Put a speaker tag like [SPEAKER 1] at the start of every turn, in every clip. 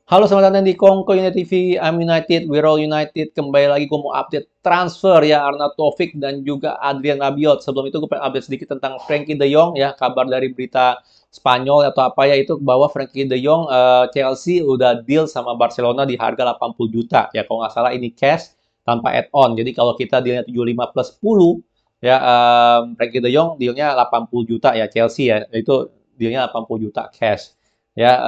[SPEAKER 1] Halo, selamat datang di Kongko United TV. I'm United, we're all United. Kembali lagi gue mau update transfer ya Arnaud Taufik dan juga Adrien Rabiot. Sebelum itu gue pengen update sedikit tentang Frenkie De Jong ya, kabar dari berita Spanyol atau apa ya itu bahwa Frenkie De Jong Chelsea udah deal sama Barcelona di harga 80 juta ya. Kalau nggak salah ini cash tanpa add-on. Jadi kalau kita dealnya 75 plus 10 ya, Frenkie De Jong dealnya 80 juta ya Chelsea ya. Itu dealnya 80 juta cash. Ya,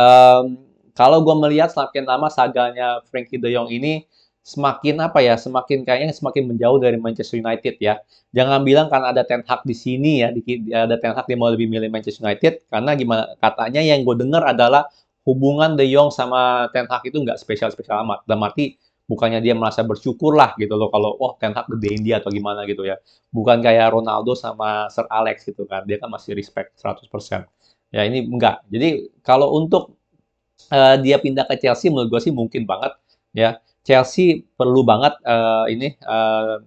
[SPEAKER 1] kalau gue melihat semakin lama saganya Frenkie De Jong ini semakin apa ya, semakin kayaknya semakin menjauh dari Manchester United ya. Jangan bilang karena ada Ten Hag di sini ya, ada Ten Hag dia mau lebih milih Manchester United karena gimana katanya yang gue dengar adalah hubungan De Jong sama Ten Hag itu nggak spesial-spesial amat. Dan arti bukannya dia merasa bersyukur lah gitu loh kalau oh Ten Hag gedein dia atau gimana gitu ya. Bukan kayak Ronaldo sama Sir Alex gitu kan. Dia kan masih respect 100%. Ya ini enggak. Jadi kalau untuk dia pindah ke Chelsea menurut gue sih mungkin banget ya. Chelsea perlu banget ini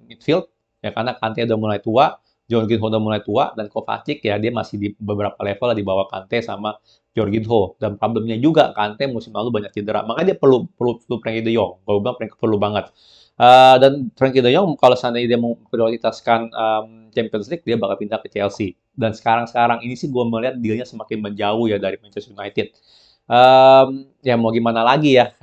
[SPEAKER 1] midfield ya karena Kante udah mulai tua, Jorginho udah mulai tua dan Kovacic ya dia masih di beberapa level lah di bawah Kante sama Jorginho dan problemnya juga Kante musim lalu banyak cedera makanya dia perlu Frenkie De Jong. Gue bilang perlu banget. Dan Frenkie De Jong kalau seandainya dia mau prioritaskan Champions League dia bakal pindah ke Chelsea. Dan sekarang ini sih gue melihat dealnya semakin menjauh ya dari Manchester United. Ya mau gimana lagi ya,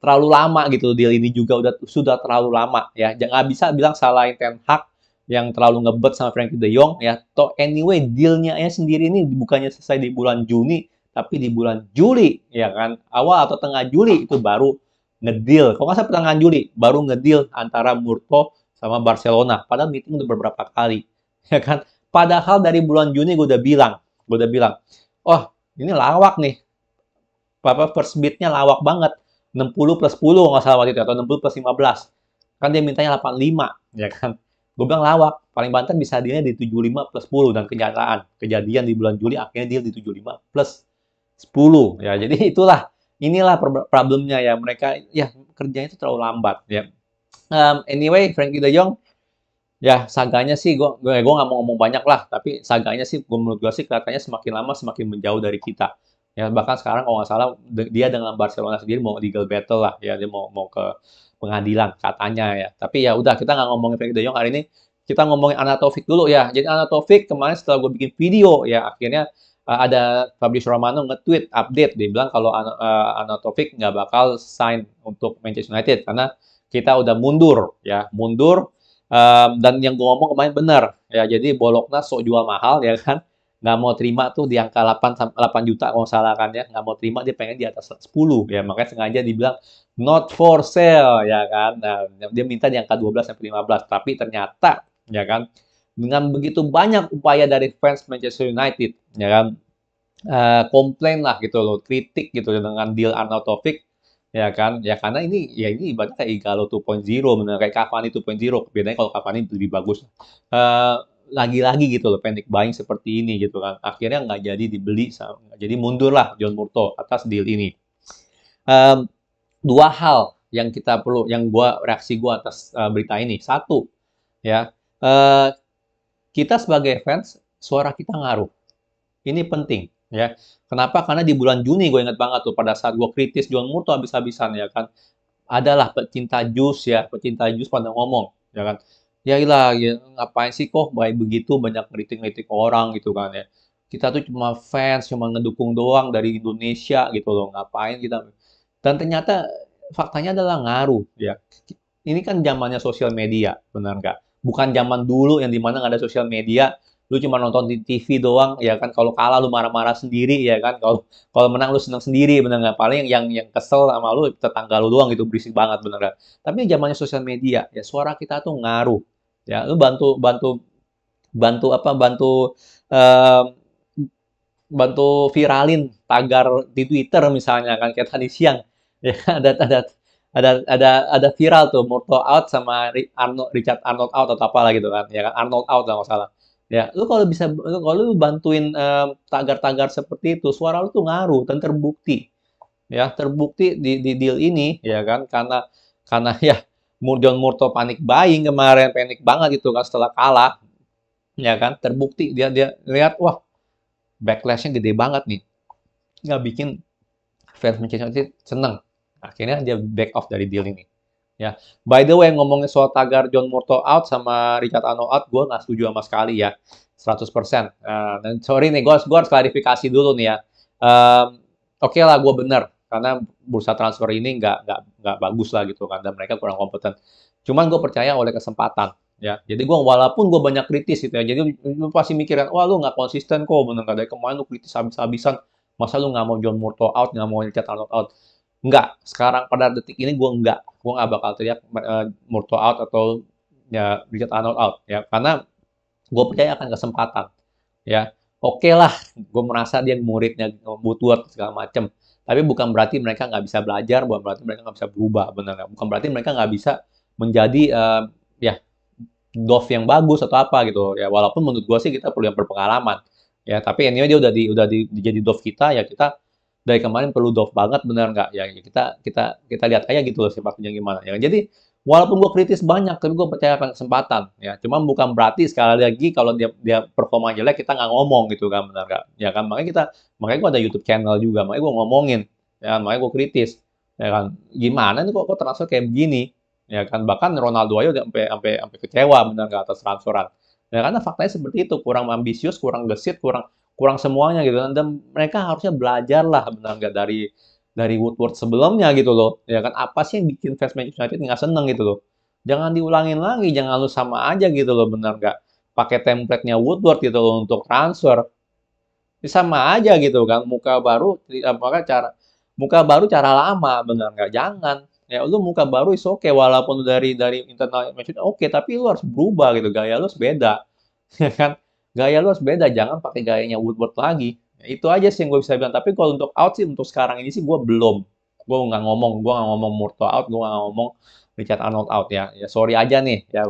[SPEAKER 1] terlalu lama gitu deal ini juga sudah terlalu lama ya. Jangan bisa bilang salahin Ten Hag yang terlalu ngebet sama Frankie De Jong ya. Toh anyway dealnya ya sendiri ini bukannya selesai di bulan Juni, tapi di bulan Juli ya kan. Awal atau tengah Juli itu baru ngedeal. Kalau nggak salah pertengahan Juli baru ngedeal antara Murto sama Barcelona. Padahal meeting udah beberapa kali ya kan. Padahal dari bulan Juni gue udah bilang, oh ini lawak nih apa first bidnya lawak banget 60 plus 10 nggak salah waktu itu atau 60 plus 15 kan dia mintanya 85 ya kan gue bilang lawak paling banter bisa dia di 75 plus 10 dan kenyataan kejadian di bulan Juli akhirnya dia di 75 plus 10 ya jadi itulah inilah problemnya ya mereka ya kerjanya itu terlalu lambat ya. Anyway Frankie De Jong ya saganya sih gue nggak mau ngomong banyak lah tapi saganya sih menurut gue sih kelihatannya semakin lama semakin menjauh dari kita ya bahkan sekarang kalau nggak salah dia dengan Barcelona sendiri mau legal battle lah ya dia mau mau ke pengadilan katanya ya tapi ya udah kita nggak ngomongin Frenkie De Jong hari ini kita ngomongin Anatovic dulu ya jadi Anatovic kemarin setelah gue bikin video ya akhirnya ada Fabrizio Romano nge-tweet update dia bilang kalau Anatovic nggak bakal sign untuk Manchester United karena kita udah mundur. Dan yang gue ngomong kemarin benar ya jadi Bologna sok jual mahal ya kan nggak mau terima tuh di angka 8 juta kalau salah kan ya nggak mau terima dia pengen di atas 10 ya makanya sengaja dibilang not for sale ya kan nah, dia minta di angka 12 sampai 15 tapi ternyata ya kan dengan begitu banyak upaya dari fans Manchester United ya kan komplain lah gitu loh kritik gitu dengan deal Arnautovic ya kan ya karena ini ya ini ibaratnya kayak Igalo 2.0 bener kayak Cavani 2.0 bedanya kalau Cavani lebih bagus Eh, lagi-lagi gitu loh panic buying seperti ini gitu kan akhirnya nggak jadi dibeli jadi mundur lah John Murto atas deal ini. Em, Dua hal yang kita perlu yang reaksi gua atas berita ini satu ya eh, kita sebagai fans suara kita ngaruh ini penting ya. Kenapa? Karena di bulan Juni gue ingat banget tuh pada saat gue kritis John Moore tuh habis-habisan ya kan. Adalah pecinta jus ya, pecinta jus pada ngomong ya kan. Ya ilah, ya, ngapain sih kok baik begitu banyak ngeritik-ngeritik orang gitu kan ya. Kita tuh cuma fans, cuma ngedukung doang dari Indonesia gitu loh. Ngapain kita? Dan ternyata faktanya adalah ngaruh ya. Ini kan zamannya sosial media, benar nggak? Bukan zaman dulu yang dimana nggak ada sosial media, lu cuma nonton di TV doang, ya kan? Kalau kalah lu marah-marah sendiri, ya kan? Kalau kalau menang lu senang sendiri, benar nggak? Paling yang kesel sama lu tetangga lu doang gitu berisik banget, benar nggak? Tapi zamannya sosial media, ya suara kita tuh ngaruh, ya. Lu bantu bantu bantu apa? Eh, bantu viralin tagar di Twitter misalnya kan kayak tadi siang ya ada viral tuh Murto out sama Richard Arnold out atau apa lah gitu kan ya kan Arnold out lah nggak salah ya lu kalau bisa kalau lu bantuin tagar-tagar seperti itu suara lu tuh ngaruh dan terbukti di deal ini ya kan karena ya John Murto panik buying kemarin panik banget gitu kan setelah kalah ya kan terbukti dia dia lihat wah backlashnya gede banget nih nggak bikin fans Manchester United seneng. Akhirnya dia back off dari deal ini. Ya, by the way ngomongin soal tagar John Murtough out sama Richard Arnold out, gue nggak setuju sama sekali ya, 100%. Dan sorry nih, gue harus klarifikasi dulu nih ya. Oke lah, gue bener karena bursa transfer ini nggak bagus lah gitu kan, dan mereka kurang kompeten. Cuman gue percaya oleh kesempatan. Ya, jadi gue walaupun gue banyak kritis gitu ya, jadi lu pasti mikirin, wah lu nggak konsisten kok, bener nggak dari kemarin lu kritis habis-habisan, masa lu nggak mau John Murtough out, nggak mau Richard Arnold out? Enggak, sekarang pada detik ini gue nggak bakal teriak Murtough out atau ya Richard Arnold out ya, karena gue percaya akan kesempatan ya. Oke lah, gue merasa dia muridnya Woodward segala macem, tapi bukan berarti mereka nggak bisa belajar, bukan berarti mereka nggak bisa berubah, benar nggak? Bukan berarti mereka nggak bisa menjadi ya Dove yang bagus atau apa gitu ya, walaupun menurut gue sih kita perlu yang berpengalaman ya, tapi anyway dia udah jadi Dove kita ya, kita dari kemarin perlu Dove banget, benar nggak ya, kita kita kita lihat aja gitu loh sifatnya gimana ya. Jadi walaupun gue kritis banyak, tapi gue percaya akan kesempatan ya, cuma bukan berarti sekali lagi kalau dia dia performa jelek kita nggak ngomong gitu kan, benar nggak ya kan, makanya gue ada YouTube channel juga, makanya gue ngomongin ya, makanya gue kritis ya kan, gimana nih kok transfer kayak begini ya kan, bahkan Ronaldo aja udah sampai kecewa benar nggak atas transferan ya, karena faktanya seperti itu, kurang ambisius, kurang gesit, kurang kurang semuanya gitu kan, dan mereka harusnya belajar lah benar nggak dari Woodward sebelumnya gitu loh ya kan, apa sih yang bikin fans Manchester United nggak seneng gitu loh, jangan diulangin lagi, jangan lu sama aja gitu loh, benar nggak, pakai template-nya Woodward gitu loh untuk transfer. Ini sama aja gitu kan, apakah cara muka baru cara lama, benar nggak? Jangan. Ya lu muka baru is oke, walaupun dari internal Manchester oke, tapi lu harus berubah gitu, gaya lu harus beda. Ya kan? Gaya lu harus beda, jangan pakai gayanya Woodward lagi. Ya, itu aja sih yang gue bisa bilang. Tapi kalau untuk out sih untuk sekarang ini sih gue belum. Gue nggak ngomong Murtough out, gue nggak ngomong Richard Arnold out ya. Ya sorry aja nih, ya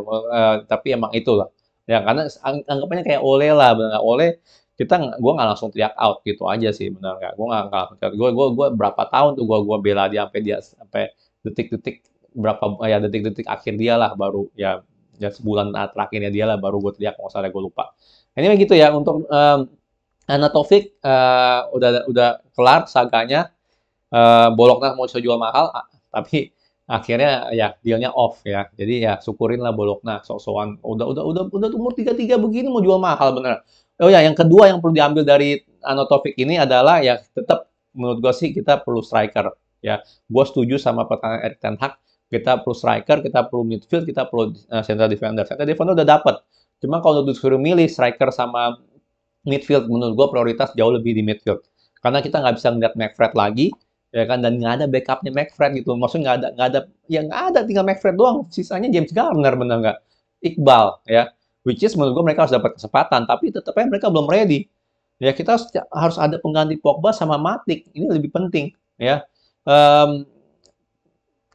[SPEAKER 1] tapi emang itulah. Ya karena anggapannya kayak Ole lah, benar nggak? Ole gue nggak langsung teriak out gitu aja sih, benar nggak, gue nggak langsung teriak, gue berapa tahun tuh gue bela dia sampai detik-detik berapa ya, detik-detik akhir dia lah baru ya sebulan terakhirnya dia lah baru gue teriak, nggak salah gue lupa. Ini gitu ya untuk Ana Taufik, udah kelar saganya, Bologna mau jual mahal, tapi akhirnya ya dealnya off ya. Jadi ya syukurin lah Bologna, sok-sokan udah umur 33 begini mau jual mahal bener. Oh ya, yang kedua yang perlu diambil dari Taufik ini adalah ya tetap menurut gue sih kita perlu striker ya. Gue setuju sama pertanyaan Erik ten Hag, kita perlu striker, kita perlu midfield, kita perlu central defender. Central defender udah dapet. Cuma kalau disuruh milih striker sama midfield, menurut gue prioritas jauh lebih di midfield. Karena kita nggak bisa ngeliat McFred lagi, ya kan, dan nggak ada backupnya McFred gitu, maksudnya nggak ada tinggal McFred doang, sisanya James Garner, bener nggak, Iqbal ya, which is menurut gue mereka harus dapat kesempatan, tapi tetap aja mereka belum ready ya, kita harus ada pengganti Pogba sama Matic, ini lebih penting ya. um,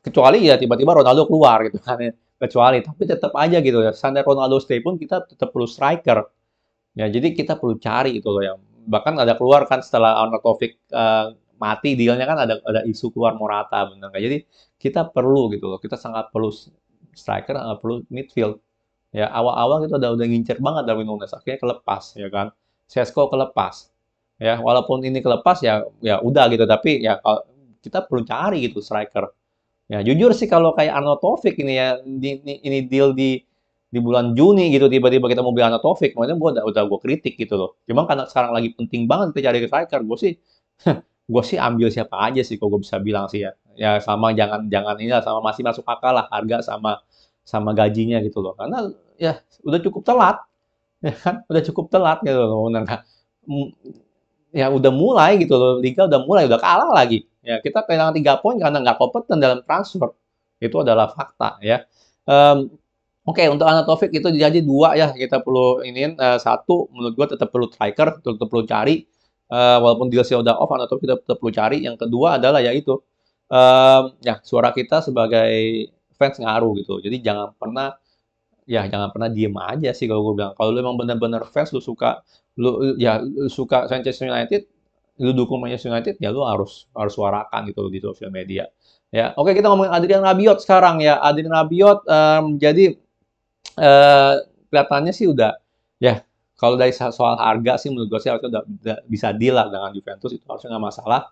[SPEAKER 1] Kecuali ya tiba-tiba Ronaldo keluar gitu kan ya, kecuali, tapi tetap aja gitu ya, standar Ronaldo stay pun kita tetap perlu striker ya, jadi kita perlu cari itu loh, yang bahkan ada keluar kan setelah Arnautovic mati dealnya kan, ada isu keluar Morata, benar nggak? Jadi kita perlu gitu loh, kita sangat perlu striker, sangat perlu midfield. Ya awal-awal kita udah ngincer banget Darwin Núñez, akhirnya kelepas ya kan. Sesko kelepas. Ya walaupun ini kelepas ya udah gitu, tapi ya kalau kita perlu cari gitu striker. Ya jujur sih kalau kayak Arnautovic ini ya, ini deal di bulan Juni gitu, tiba-tiba kita mau beli Arnautovic, makanya udah gue kritik gitu loh. Cuma karena sekarang lagi penting banget kita cari striker, gue sih ambil siapa aja sih kalau gue bisa bilang sih ya. Ya sama, jangan jangan ini lah, sama masih masuk akal lah harga sama sama gajinya gitu loh. Karena ya udah cukup telat, ya kan? Udah cukup telat gitu loh. Nah, ya udah mulai gitu loh, liga udah mulai, udah kalah lagi. Ya kita kehilangan 3 poin karena nggak kompeten dalam transfer. Itu adalah fakta ya. Oke, untuk Taufik itu jadi dua ya, kita perlu iniin. Satu, menurut gua tetap perlu striker, tetap perlu cari. Walaupun Dilsya udah off, Taufik kita tetap perlu cari. Yang kedua adalah yaitu ya suara kita sebagai fans ngaruh gitu. Jadi jangan pernah diem aja sih kalau gue bilang. Kalau lu emang benar-benar fans, lu suka Manchester United, lu dukung Manchester United, ya lu harus suarakan gitu di sosial media. Ya, oke, kita ngomongin Adrien Rabiot sekarang ya. Adrien Rabiot, jadi kelihatannya sih udah ya, kalau dari soal harga sih menurut gue sih harusnya udah bisa deal lah dengan Juventus, itu harusnya nggak masalah.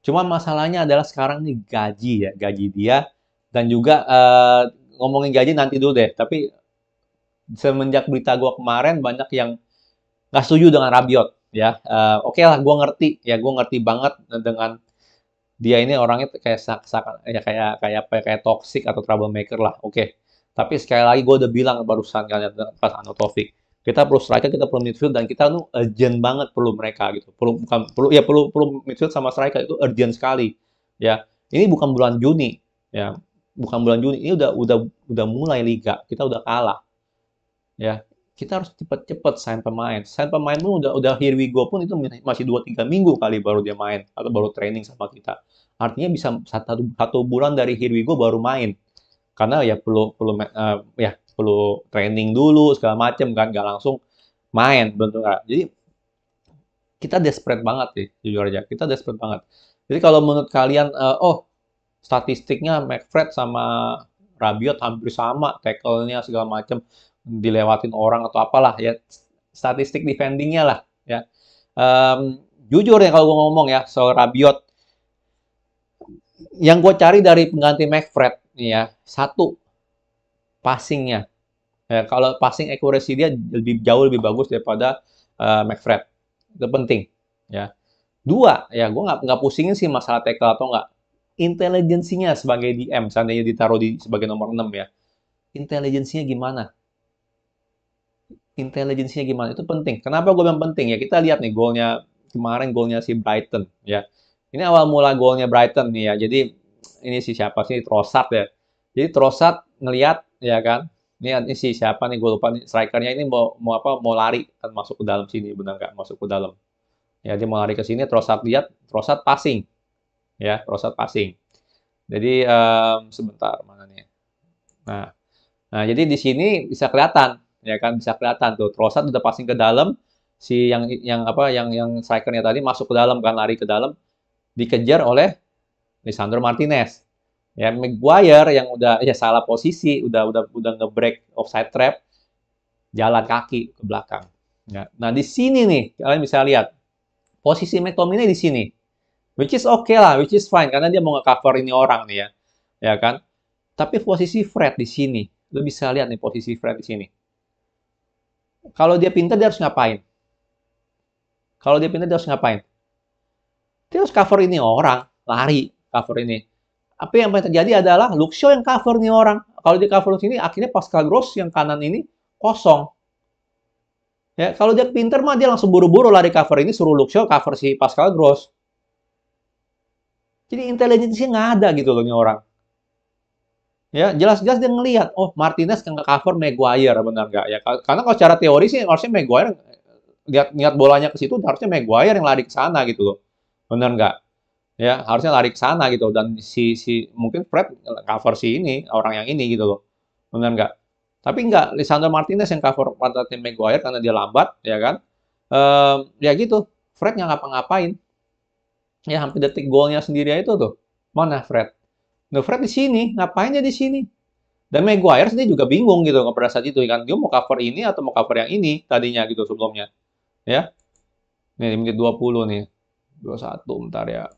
[SPEAKER 1] Cuma masalahnya adalah sekarang nih gaji ya, gaji dia dan juga ngomongin gaji nanti dulu deh. Tapi semenjak berita gua kemarin banyak yang nggak setuju dengan Rabiot ya. Oke lah, gua ngerti ya, gua ngerti banget dengan dia ini orangnya kayak ya kayak apa ya, kayak toxic atau troublemaker lah. Oke. Tapi sekali lagi gue udah bilang barusan kan ya, pas Ano Taufik. Kita perlu striker, kita perlu midfield dan kita tuh urgent banget perlu mereka gitu. Perlu midfield sama striker itu urgent sekali. Ya. Ini bukan bulan Juni ya. Bukan bulan Juni. Ini udah mulai liga. Kita udah kalah ya. Kita harus cepet-cepet sign pemain. Sign pemain pun udah here we go pun itu masih 2-3 minggu kali baru dia main atau baru training sama kita. Artinya bisa satu bulan dari here we go baru main. Karena ya perlu training dulu segala macem kan, nggak langsung main, betul nggak? Jadi kita desperate banget sih, jujur aja. Kita desperate banget. Jadi kalau menurut kalian, statistiknya McFred sama Rabiot hampir sama, tackle-nya segala macam dilewatin orang atau apalah ya, statistik defending-nya lah ya. Jujur ya kalau gue ngomong ya soal Rabiot, yang gue cari dari pengganti McFred nih ya, satu passing-nya. Ya, kalau passing accuracy dia jauh lebih bagus daripada McFred. Itu penting ya. Dua, ya gue nggak pusingin sih masalah tackle atau nggak. Intelijensinya sebagai DM, seandainya ditaruh sebagai nomor 6 ya. Intelijensinya gimana? Intelijensinya gimana? Itu penting. Kenapa gue bilang penting? Ya kita lihat nih golnya kemarin, golnya si Brighton ya. Ini awal mula golnya Brighton nih ya. Jadi ini si siapa sih? Trossard ya. Jadi Trossard ngelihat ya kan. Ini si siapa nih? Gue lupa nih. Strikernya ini mau apa? Mau lari kan masuk ke dalam sini, benar nggak? Masuk ke dalam. Ya dia mau lari ke sini. Trossard lihat. Trossard passing ya. Trossard passing. Jadi sebentar mana nih? Nah, nah, jadi di sini bisa kelihatan, ya kan, bisa kelihatan tuh. Trossard udah passing ke dalam, si yang apa, yang strikernya tadi masuk ke dalam kan, lari ke dalam, dikejar oleh Lisandro Martinez. Ya, Maguire yang udah ya salah posisi, udah nge-break offside trap, jalan kaki ke belakang. Ya. Nah, di sini nih kalian bisa lihat posisi McTominay di sini, which is okay lah, which is fine karena dia mau nge-cover ini orang nih ya, ya kan. Tapi posisi Fred di sini, lo bisa lihat nih posisi Fred di sini. Kalau dia pintar dia harus ngapain? Kalau dia pintar dia harus ngapain? Dia harus cover ini orang, lari cover ini. Apa yang terjadi adalah Luke Shaw yang cover nih orang. Kalau dia cover sini, akhirnya Pascal Gross yang kanan ini kosong. Ya, kalau dia pintar mah dia langsung buru-buru lari cover ini, suruh Luke Shaw cover si Pascal Gross. Jadi intelijensinya nggak ada gitu loh nih orang. Ya, jelas-jelas dia ngelihat, oh Martinez nggak cover Maguire, benar nggak? Ya, karena kalau secara teori sih harusnya Maguire lihat bolanya ke situ, harusnya Maguire yang lari ke sana gitu loh. Benar nggak? Ya, harusnya lari ke sana gitu dan si mungkin Fred cover si ini, orang yang ini gitu loh. Benar nggak? Tapi nggak, Lisandro Martinez yang cover pantatnya Maguire karena dia lambat, ya kan? Ya gitu, Fred nggak ngapa-ngapain. Ya, hampir detik golnya sendiri itu tuh. Mana Fred? Nah, Fred di sini, ngapain dia di sini? Dan Maguire sendiri juga bingung gitu pada saat itu kan. Dia mau cover ini atau mau cover yang ini tadinya gitu sebelumnya. Ya. Nih di menit 20 nih. 21 bentar ya.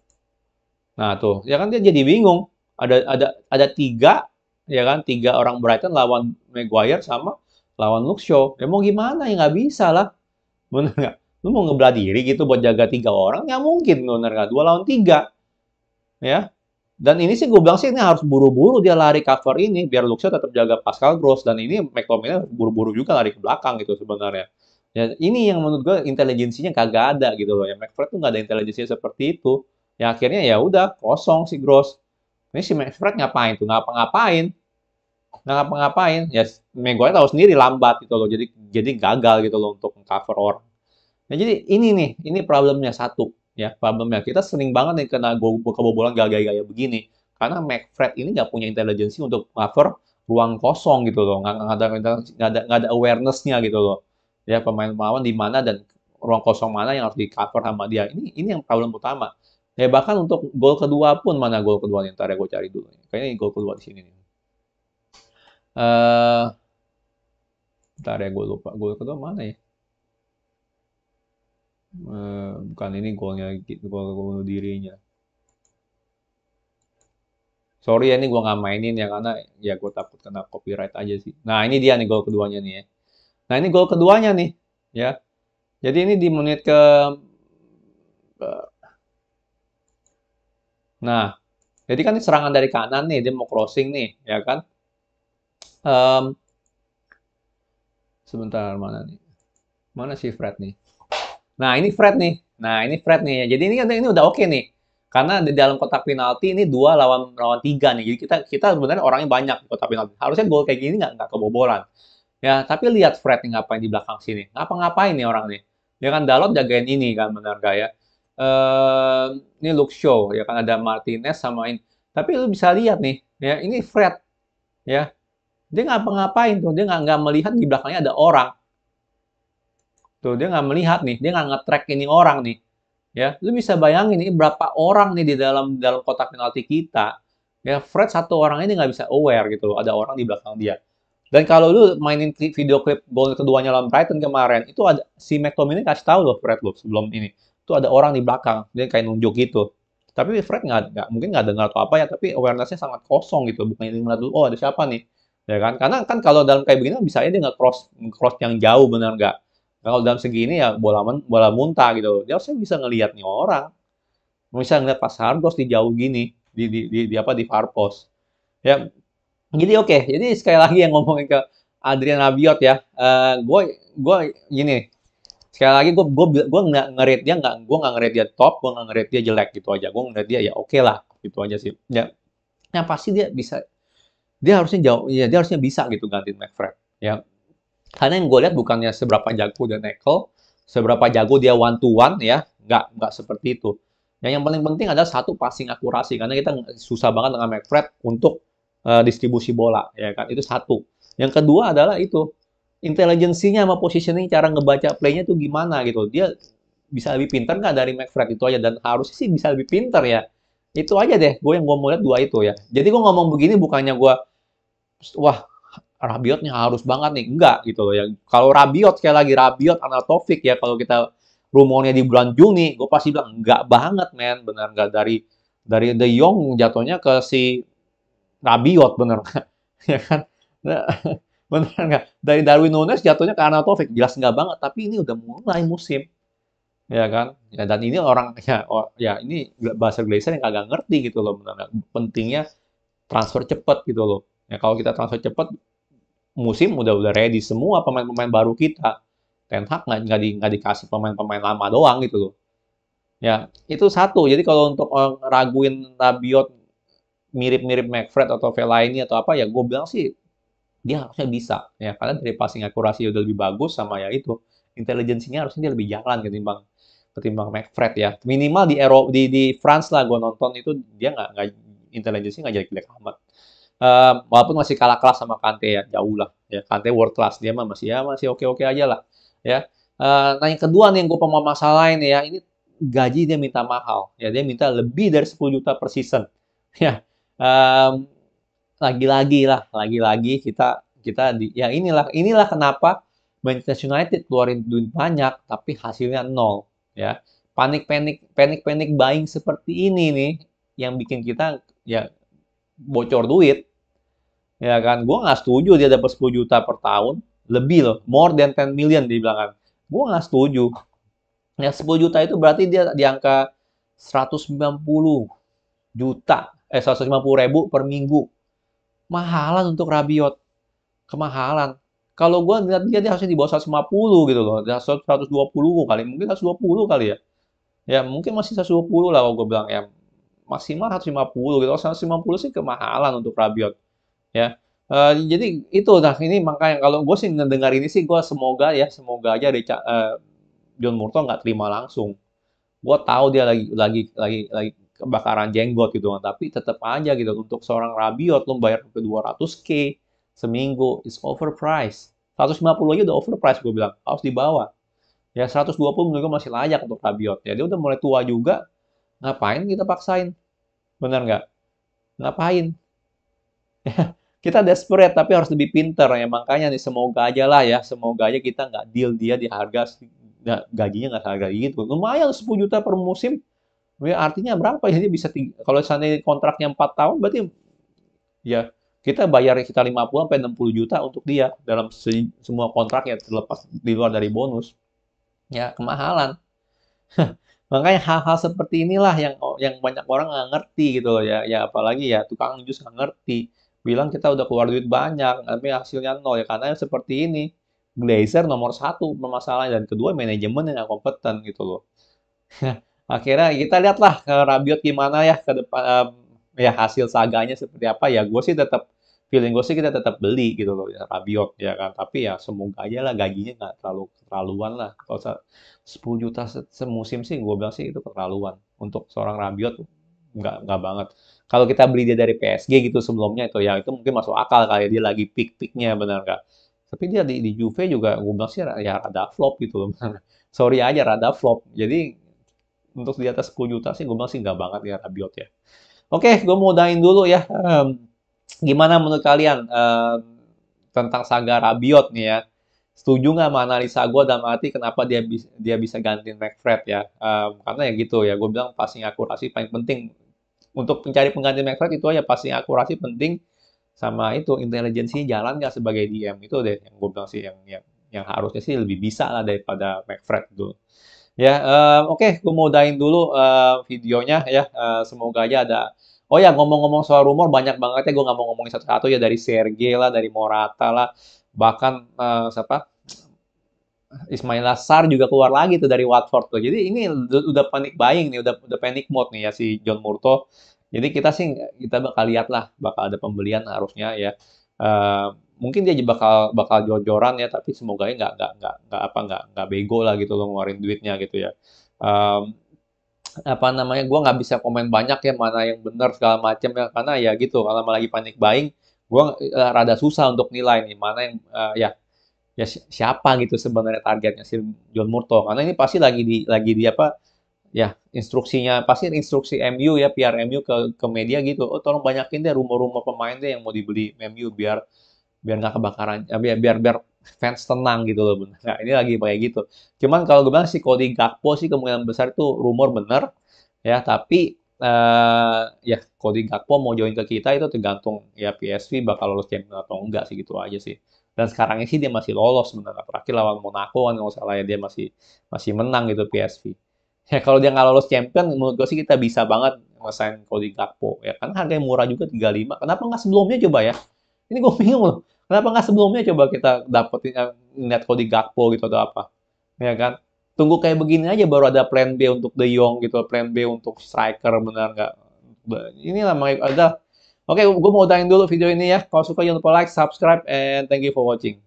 [SPEAKER 1] Nah, tuh, ya kan dia jadi bingung. Ada tiga ya kan, tiga orang Brighton lawan Maguire sama lawan Luke Shaw. Ya mau gimana ya nggak bisa lah. Bener nggak? Lu mau ngebelah diri gitu buat jaga tiga orang? Nggak mungkin, bener nggak? Dua lawan tiga. Ya, dan ini sih gue bilang sih ini harus buru-buru dia lari cover ini biar Luxio tetap jaga Pascal Gross dan ini McTominay buru-buru juga lari ke belakang gitu sebenarnya. Ya ini yang menurut gue intelijensinya kagak ada gitu loh. Ya McFred tuh nggak ada intelijensinya seperti itu. Ya akhirnya ya udah kosong si Gross. Ini si McFred ngapain tuh? Ngapa-ngapain? Nggak ngapa-ngapain. Ya Maguire tahu sendiri lambat gitu loh. Jadi gagal gitu loh untuk cover orang. Nah, jadi ini nih, ini problemnya satu ya, problemnya kita sering banget nih kena kebobolan gaya-gaya begini. Karena McFred ini nggak punya intelijensi untuk cover ruang kosong gitu loh, nggak ada awareness-nya gitu loh. Ya pemain lawan di mana dan ruang kosong mana yang harus di cover sama dia. Ini yang problem utama. Ya bahkan untuk gol kedua pun mana gol kedua nih? Ntar ya gue cari dulu. Kayaknya gol kedua di sini nih. Eh, Ntar ya gue lupa gol kedua mana ya? Bukan ini golnya gol bunuh dirinya. Sorry ya, ini gue nggak mainin ya, karena ya gue takut kena copyright aja sih. Nah, ini dia nih gol keduanya nih ya. Nah, ini gol keduanya nih, ya. Jadi ini di menit ke... Nah, jadi kan ini serangan dari kanan nih, dia mau crossing nih, ya kan? Em, sebentar, mana nih? Mana si Fred nih? Nah, ini Fred nih. Nah, ini Fred nih. Jadi ini udah oke nih. Karena di dalam kotak penalti ini dua lawan lawan tiga nih. Jadi kita sebenarnya orangnya banyak di kotak penalti. Harusnya gol kayak gini nggak kebobolan. Ya, tapi lihat Fred nih ngapain di belakang sini. Ngapa-ngapain nih orang nih. Ya kan Dalot jagain ini kan benar gak ya? Eh, ini Luke Shaw ya kan ada Martinez sama ini. Tapi lu bisa lihat nih, ya ini Fred ya. Dia ngapa-ngapain tuh. Dia nggak melihat di belakangnya ada orang. Tuh, dia nggak melihat nih. Dia nggak nge-track ini orang nih. Ya, lu bisa bayangin ini berapa orang nih di dalam dalam kotak penalti kita. Ya, Fred satu orang ini nggak bisa aware gitu loh. Ada orang di belakang dia. Dan kalau lu mainin video klip gol keduanya lawan Brighton kemarin, itu ada si McTominay kasih tahu loh Fred loh sebelum ini. Itu ada orang di belakang, dia kayak nunjuk gitu. Tapi Fred nggak mungkin nggak dengar atau apa ya, tapi awarenessnya sangat kosong gitu. Bukan ini ngeliat dulu, oh ada siapa nih, ya kan? Karena kan kalau dalam kayak begini bisa aja dia nggak cross yang jauh benar nggak? Kalau dalam segini ya bola muntah gitu. Dia harusnya bisa ngelihat nih orang, bisa ngeliat pas Hargos di jauh gini di apa di far post. Ya, jadi oke, jadi sekali lagi yang ngomongin ke Adrian Rabiot ya, gue gini, sekali lagi gue nggak ngerit dia top, gue nggak ngerit dia jelek gitu aja, gue ngeliat dia ya oke lah gitu aja sih. Ya, yang pasti dia bisa, dia harusnya jauh, ya dia harusnya bisa gitu gantiin McFred. Ya, karena yang gue lihat bukannya seberapa jago dia nekel, seberapa jago dia one to one ya, nggak seperti itu. Yang paling penting adalah satu passing akurasi karena kita susah banget dengan McFred untuk distribusi bola ya kan itu satu. Yang kedua adalah itu intelijensinya sama positioning cara ngebaca playnya tuh gimana gitu. Dia bisa lebih pintar nggak dari McFred itu aja dan harusnya sih bisa lebih pintar ya. Itu aja deh, gue mau lihat dua itu ya. Jadi gue ngomong begini bukannya gue wah Rabiot nih harus banget nih. Enggak gitu loh ya. Kalau Rabiot, sekali lagi Rabiot, Arnautovic ya, kalau kita rumornya di bulan Juni, gue pasti bilang enggak banget men, bener enggak dari De Jong jatuhnya ke si Rabiot bener ya kan? Nah, bener enggak? Dari Darwin Nunes jatuhnya ke Arnautovic, jelas enggak banget, tapi ini udah mulai musim ya kan? Ya, dan ini orang ya, ya ini bahasa Glazer yang kagak ngerti gitu loh bener. Pentingnya transfer cepet gitu loh. Ya kalau kita transfer cepet musim udah ready semua pemain-pemain baru kita. Ten Hag nggak dikasih pemain-pemain lama doang gitu loh. Ya, itu satu. Jadi kalau untuk raguin Rabiot mirip-mirip McFred atau Fellaini atau apa ya gue bilang sih dia harusnya bisa ya karena dari passing akurasi udah lebih bagus sama ya itu intelijensinya harusnya dia lebih jalan ketimbang ketimbang McFred ya minimal di di France lah gue nonton itu dia nggak intelijensinya nggak jelek-jelek amat. Walaupun masih kalah kelas sama Kante ya, jauh lah. Ya, Kante world class dia mah masih oke-oke aja lah. Ya. Nah yang kedua nih yang gue masalahin ya, ini gaji dia minta mahal. Ya dia minta lebih dari 10 juta per season. Ya. Em, lagi-lagi kita kita ya inilah kenapa Manchester United keluarin duit banyak tapi hasilnya nol ya. Panik buying seperti ini nih yang bikin kita ya bocor duit ya kan gue nggak setuju dia dapat 10 juta per tahun lebih loh more than 10 million di belakang gue nggak setuju ya 10 juta itu berarti dia di angka 190 juta 150 ribu per minggu mahalan untuk Rabiot kemahalan kalau gue lihat dia harusnya di bawah 150 gitu loh 120 kali mungkin 120 kali ya ya mungkin masih 120 lah kalau gue bilang ya maksimal 150 gitu kalau 150 sih kemahalan untuk Rabiot ya. Jadi itu nah ini makanya kalau gue sih ngedengar ini sih gue semoga aja John Murtoh nggak terima langsung. Gue tahu dia lagi kebakaran jenggot gitu kan, tapi tetap aja gitu untuk seorang Rabiot lo bayar ke 200K seminggu is overpriced. 150 aja udah overpriced gue bilang harus dibawa. Ya 120 menurut gue masih layak untuk Rabiot. Ya dia udah mulai tua juga. Ngapain kita paksain? Bener nggak? Ngapain? Kita desperate tapi harus lebih pinter ya makanya nih semoga aja lah ya semoga aja kita nggak deal dia di harga gajinya nggak harga gitu lumayan 10 juta per musim ya artinya berapa ya dia bisa kalau seandainya kontraknya 4 tahun berarti Ya, kita bayar sekitar 50 sampai 60 juta untuk dia dalam semua kontrak ya terlepas di luar dari bonus. Ya, kemahalan. Makanya hal-hal seperti inilah yang banyak orang nggak ngerti gitu loh ya. Ya apalagi ya tukang jus nggak ngerti. Bilang kita udah keluar duit banyak, tapi hasilnya nol ya karena seperti ini. Glazer nomor satu permasalahan dan kedua manajemen yang nggak kompeten gitu loh. Akhirnya kita lihatlah Rabiot gimana ya ke depan ya hasil saganya seperti apa ya. Gue sih tetap feeling gue sih kita tetap beli gitu loh ya Rabiot ya kan. Tapi ya semoga aja lah gajinya nggak terlalu keterlaluan lah. Kalau 10 juta semusim sih gue bilang sih itu keterlaluan untuk seorang Rabiot nggak banget. Kalau kita beli dia dari PSG gitu sebelumnya itu ya itu mungkin masuk akal kali dia lagi peak-peaknya benar nggak? Tapi dia di Juve juga gue bilang sih ya rada flop gitu loh. Sorry aja rada flop. Jadi untuk di atas 10 juta sih gue bilang sih nggak banget ya Rabiot ya. Oke, gue mau udahin dulu ya. Gimana menurut kalian tentang saga Rabiot nih ya? Setuju nggak sama analisa gue dalam arti kenapa dia bisa gantiin McFred ya? Karena ya gitu ya, gue bilang passing akurasi paling penting. Untuk mencari pengganti McFred itu aja passing akurasi penting sama itu intelijensinya jalan nggak sebagai DM itu deh yang gue bilang sih yang harusnya sih lebih bisa lah daripada McFred itu. Ya, oke, gue mau udahin dulu videonya ya. Semoga aja ada. Oh ya, ngomong-ngomong soal rumor banyak banget ya. Gue nggak mau ngomongin satu-satu ya dari Sergei lah, dari Morata lah, bahkan siapa Ismail Assar juga keluar lagi tuh dari Watford tuh. Jadi ini udah panic buying nih, udah panic mode nih ya si John Murtough. Jadi kita bakal lihat lah, bakal ada pembelian harusnya ya. Mungkin dia bakal jor-joran ya, tapi semoga nggak bego lah gitu loh ngeluarin duitnya gitu ya. Um, apa namanya gue nggak bisa komen banyak ya mana yang benar segala macam ya karena ya gitu kalau lagi panic buying gue rada susah untuk nilai nih mana yang ya siapa gitu sebenarnya targetnya si John Murtough karena ini pasti lagi di apa ya instruksinya pasti instruksi MU ya PR MU ke media gitu oh tolong banyakin deh rumor-rumor pemain deh yang mau dibeli MU biar biar nggak kebakaran biar biar biar fans tenang gitu loh bener. Nah ini lagi kayak gitu cuman kalau gue bilang si Cody Gakpo sih kemungkinan besar itu rumor bener ya tapi ya Cody Gakpo mau join ke kita itu tergantung ya PSV bakal lolos champion atau enggak sih gitu aja sih dan sekarang ini sih dia masih lolos sebenarnya terakhir lawan Monaco kan kalau salah ya dia masih masih menang gitu PSV ya kalau dia nggak lolos champion menurut gue sih kita bisa banget ngesain Cody Gakpo ya kan harganya murah juga 35 kenapa nggak sebelumnya coba ya ini gue bingung loh kenapa nggak sebelumnya coba kita dapetin ngeliat Cody Gakpo gitu atau apa ya kan tunggu kayak begini aja baru ada plan B untuk De Jong gitu plan B untuk striker benar nggak inilah ada oke gue mau udahin dulu video ini ya kalau suka jangan lupa like subscribe and thank you for watching